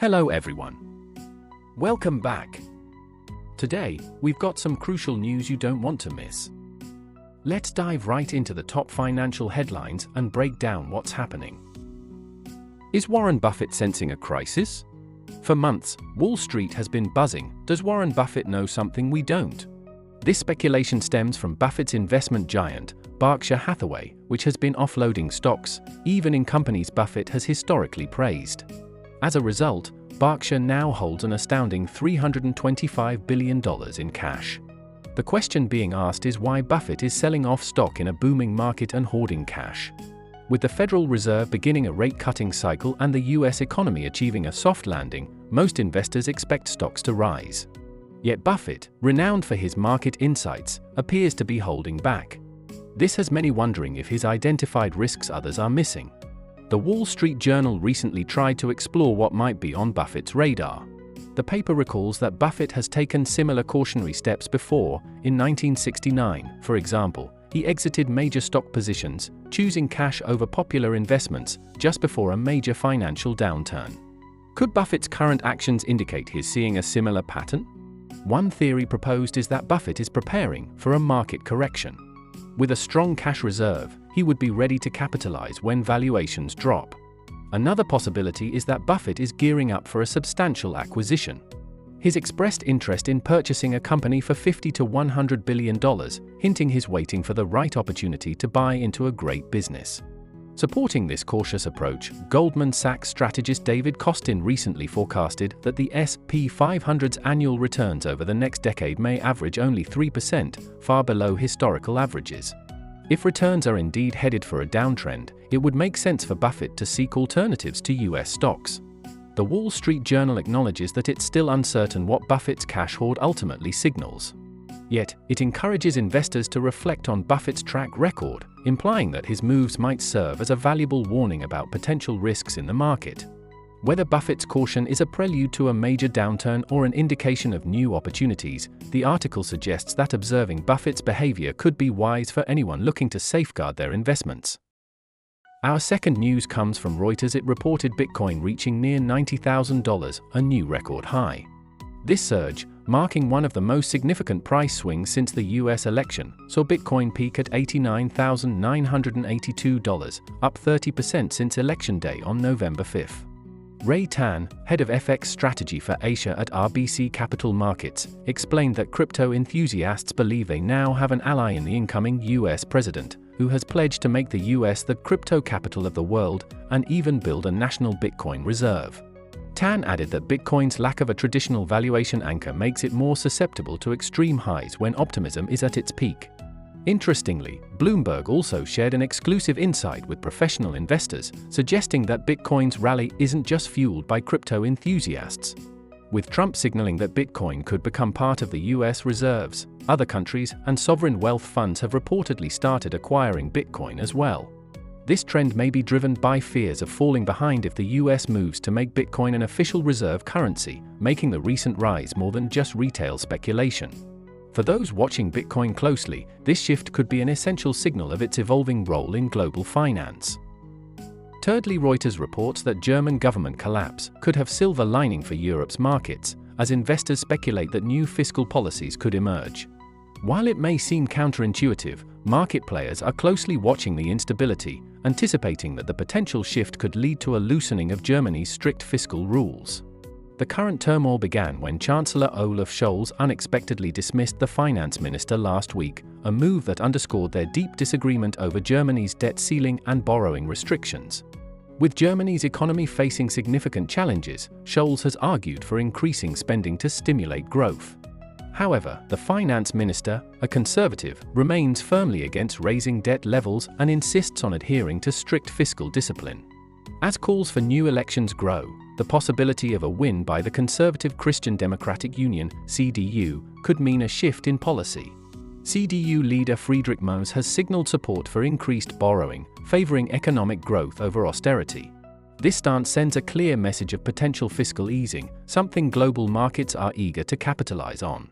Hello everyone. Welcome back. Today, we've got some crucial news you don't want to miss. Let's dive right into the top financial headlines and break down what's happening. Is Warren Buffett sensing a crisis? For months, Wall Street has been buzzing. Does Warren Buffett know something we don't? This speculation stems from Buffett's investment giant, Berkshire Hathaway, which has been offloading stocks, even in companies Buffett has historically praised. As a result, Berkshire now holds an astounding $325 billion in cash. The question being asked is why Buffett is selling off stock in a booming market and hoarding cash. With the Federal Reserve beginning a rate-cutting cycle and the US economy achieving a soft landing, most investors expect stocks to rise. Yet Buffett, renowned for his market insights, appears to be holding back. This has many wondering if he's identified risks others are missing. The Wall Street Journal recently tried to explore what might be on Buffett's radar. The paper recalls that Buffett has taken similar cautionary steps before. In 1969, for example, he exited major stock positions, choosing cash over popular investments, just before a major financial downturn. Could Buffett's current actions indicate he's seeing a similar pattern? One theory proposed is that Buffett is preparing for a market correction. With a strong cash reserve, he would be ready to capitalize when valuations drop. Another possibility is that Buffett is gearing up for a substantial acquisition. He's expressed interest in purchasing a company for $50 to $100 billion, hinting he's waiting for the right opportunity to buy into a great business. Supporting this cautious approach, Goldman Sachs strategist David Kostin recently forecasted that the S&P 500's annual returns over the next decade may average only 3%, far below historical averages. If returns are indeed headed for a downtrend, it would make sense for Buffett to seek alternatives to US stocks. The Wall Street Journal acknowledges that it's still uncertain what Buffett's cash hoard ultimately signals. Yet, it encourages investors to reflect on Buffett's track record, implying that his moves might serve as a valuable warning about potential risks in the market. Whether Buffett's caution is a prelude to a major downturn or an indication of new opportunities, the article suggests that observing Buffett's behavior could be wise for anyone looking to safeguard their investments. Our second news comes from Reuters. It reported Bitcoin reaching near $90,000, a new record high. This surge, marking one of the most significant price swings since the US election, saw Bitcoin peak at $89,982, up 30% since Election Day on November 5. Ray Tan, head of FX strategy for Asia at RBC Capital Markets, explained that crypto enthusiasts believe they now have an ally in the incoming US president, who has pledged to make the US the crypto capital of the world and even build a national Bitcoin reserve. Tan added that Bitcoin's lack of a traditional valuation anchor makes it more susceptible to extreme highs when optimism is at its peak. Interestingly, Bloomberg also shared an exclusive insight with professional investors, suggesting that Bitcoin's rally isn't just fueled by crypto enthusiasts. With Trump signaling that Bitcoin could become part of the US reserves, other countries and sovereign wealth funds have reportedly started acquiring Bitcoin as well. This trend may be driven by fears of falling behind if the US moves to make Bitcoin an official reserve currency, making the recent rise more than just retail speculation. For those watching Bitcoin closely, this shift could be an essential signal of its evolving role in global finance. Thirdly, Reuters reports that German government collapse could have silver lining for Europe's markets, as investors speculate that new fiscal policies could emerge. While it may seem counterintuitive, market players are closely watching the instability, anticipating that the potential shift could lead to a loosening of Germany's strict fiscal rules. The current turmoil began when Chancellor Olaf Scholz unexpectedly dismissed the finance minister last week, a move that underscored their deep disagreement over Germany's debt ceiling and borrowing restrictions. With Germany's economy facing significant challenges, Scholz has argued for increasing spending to stimulate growth. However, the finance minister, a conservative, remains firmly against raising debt levels and insists on adhering to strict fiscal discipline. As calls for new elections grow, the possibility of a win by the Conservative Christian Democratic Union (CDU) could mean a shift in policy. CDU leader Friedrich Merz has signaled support for increased borrowing, favoring economic growth over austerity. This stance sends a clear message of potential fiscal easing, something global markets are eager to capitalize on.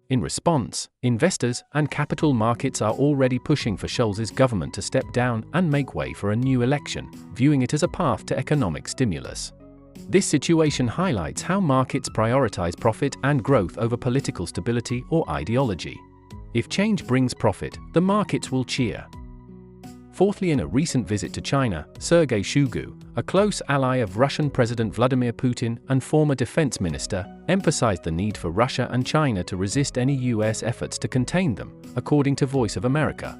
In response, investors and capital markets are already pushing for Scholz's government to step down and make way for a new election, viewing it as a path to economic stimulus. This situation highlights how markets prioritize profit and growth over political stability or ideology. If change brings profit, the markets will cheer. Fourthly, in a recent visit to China, Sergei Shoigu, a close ally of Russian President Vladimir Putin and former defense minister, emphasized the need for Russia and China to resist any U.S. efforts to contain them, according to Voice of America.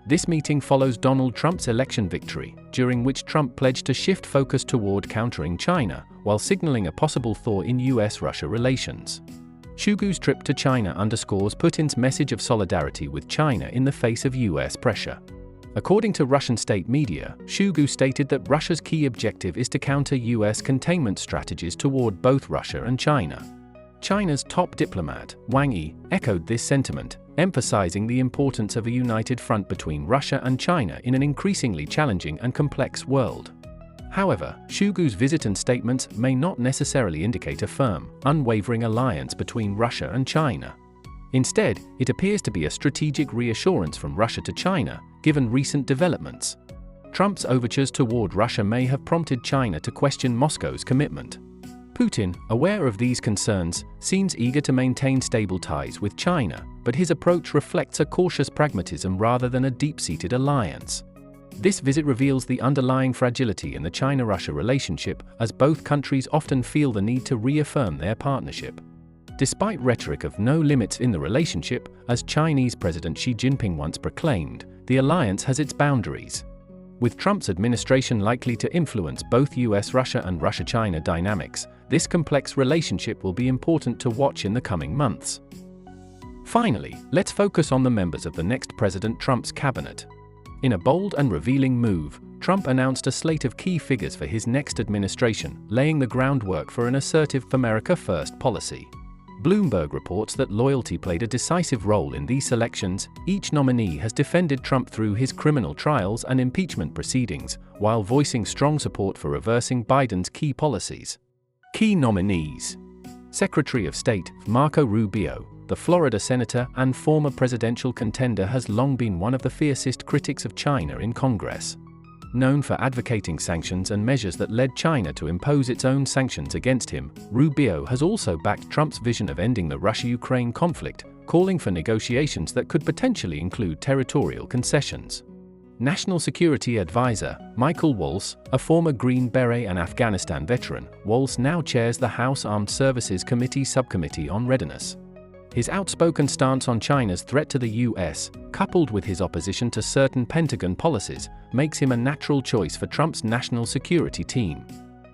This meeting follows Donald Trump's election victory, during which Trump pledged to shift focus toward countering China, while signaling a possible thaw in U.S.-Russia relations. Shoigu's trip to China underscores Putin's message of solidarity with China in the face of U.S. pressure. According to Russian state media, Shoigu stated that Russia's key objective is to counter U.S. containment strategies toward both Russia and China. China's top diplomat, Wang Yi, echoed this sentiment, emphasizing the importance of a united front between Russia and China in an increasingly challenging and complex world. However, Shoigu's visit and statements may not necessarily indicate a firm, unwavering alliance between Russia and China. Instead, it appears to be a strategic reassurance from Russia to China, given recent developments. Trump's overtures toward Russia may have prompted China to question Moscow's commitment. Putin, aware of these concerns, seems eager to maintain stable ties with China, but his approach reflects a cautious pragmatism rather than a deep-seated alliance. This visit reveals the underlying fragility in the China-Russia relationship, as both countries often feel the need to reaffirm their partnership. Despite rhetoric of no limits in the relationship, as Chinese President Xi Jinping once proclaimed, the alliance has its boundaries. With Trump's administration likely to influence both US-Russia and Russia-China dynamics, this complex relationship will be important to watch in the coming months. Finally, let's focus on the members of the next President Trump's cabinet. In a bold and revealing move, Trump announced a slate of key figures for his next administration, laying the groundwork for an assertive America First policy. Bloomberg reports that loyalty played a decisive role in these selections. Each nominee has defended Trump through his criminal trials and impeachment proceedings, while voicing strong support for reversing Biden's key policies. Key nominees: Secretary of State Marco Rubio, the Florida senator and former presidential contender, has long been one of the fiercest critics of China in Congress. Known for advocating sanctions and measures that led China to impose its own sanctions against him, Rubio has also backed Trump's vision of ending the Russia-Ukraine conflict, calling for negotiations that could potentially include territorial concessions. National Security Advisor Michael Waltz, a former Green Beret and Afghanistan veteran, Waltz now chairs the House Armed Services Committee Subcommittee on Readiness. His outspoken stance on China's threat to the U.S., coupled with his opposition to certain Pentagon policies, makes him a natural choice for Trump's national security team.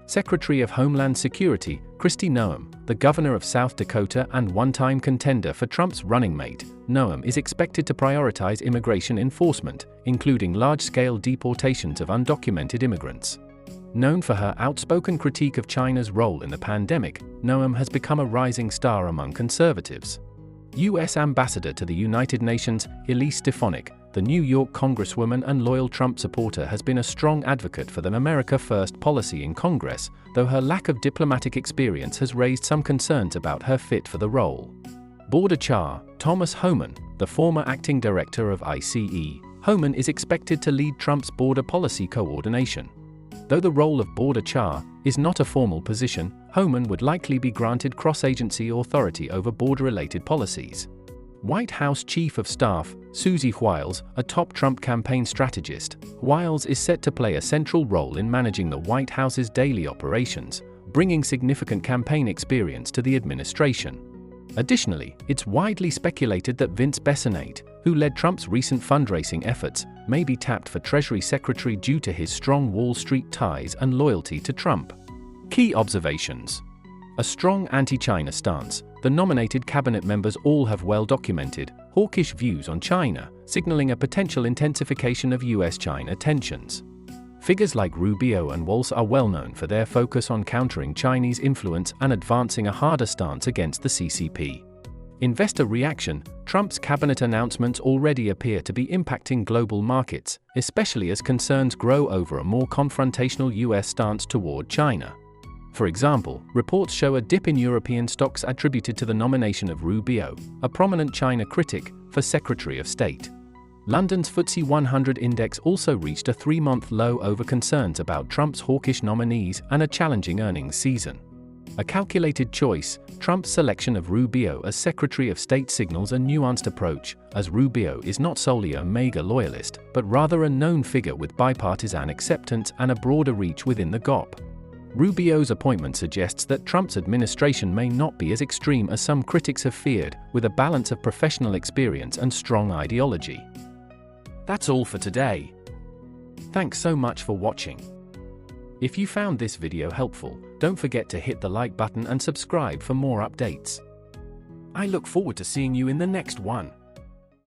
Secretary of Homeland Security Kristi Noem, the governor of South Dakota and one-time contender for Trump's running mate, Noem is expected to prioritize immigration enforcement, including large-scale deportations of undocumented immigrants. Known for her outspoken critique of China's role in the pandemic, Noem has become a rising star among conservatives. U.S. Ambassador to the United Nations Elise Stefanik, the New York congresswoman and loyal Trump supporter, has been a strong advocate for the America First policy in Congress, though her lack of diplomatic experience has raised some concerns about her fit for the role. Border Czar Thomas Homan, the former acting director of ICE, Homan is expected to lead Trump's border policy coordination. Though the role of Border Czar is not a formal position, Homan would likely be granted cross-agency authority over border-related policies. White House Chief of Staff Susie Wiles, a top Trump campaign strategist, Wiles is set to play a central role in managing the White House's daily operations, bringing significant campaign experience to the administration. Additionally, it's widely speculated that Vince Bessonate, who led Trump's recent fundraising efforts, may be tapped for Treasury Secretary due to his strong Wall Street ties and loyalty to Trump. Key observations: a strong anti-China stance. The nominated cabinet members all have well-documented, hawkish views on China, signaling a potential intensification of US-China tensions. Figures like Rubio and Waltz are well known for their focus on countering Chinese influence and advancing a harder stance against the CCP. Investor reaction: Trump's cabinet announcements already appear to be impacting global markets, especially as concerns grow over a more confrontational US stance toward China. For example, reports show a dip in European stocks attributed to the nomination of Rubio, a prominent China critic, for Secretary of State. London's FTSE 100 index also reached a 3-month low over concerns about Trump's hawkish nominees and a challenging earnings season. A calculated choice, Trump's selection of Rubio as Secretary of State signals a nuanced approach, as Rubio is not solely a MAGA loyalist, but rather a known figure with bipartisan acceptance and a broader reach within the GOP. Rubio's appointment suggests that Trump's administration may not be as extreme as some critics have feared, with a balance of professional experience and strong ideology. That's all for today. Thanks so much for watching. If you found this video helpful, don't forget to hit the like button and subscribe for more updates. I look forward to seeing you in the next one.